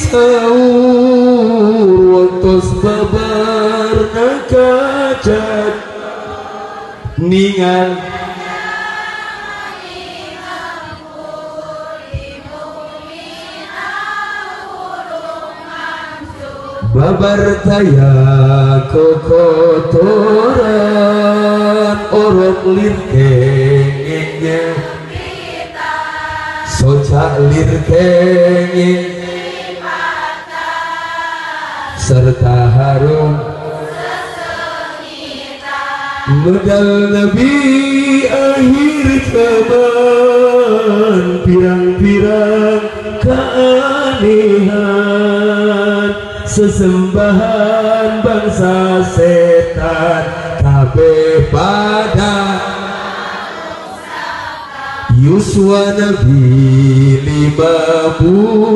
sahur waktos babar nakajat ningal babar taya kokotoran orok lirkengenya socak lirkengnya serta harum medal Nabi akhir zaman pirang-pirang keanehan sesembahan bangsa setan kabeh pada yuswa Nabi 50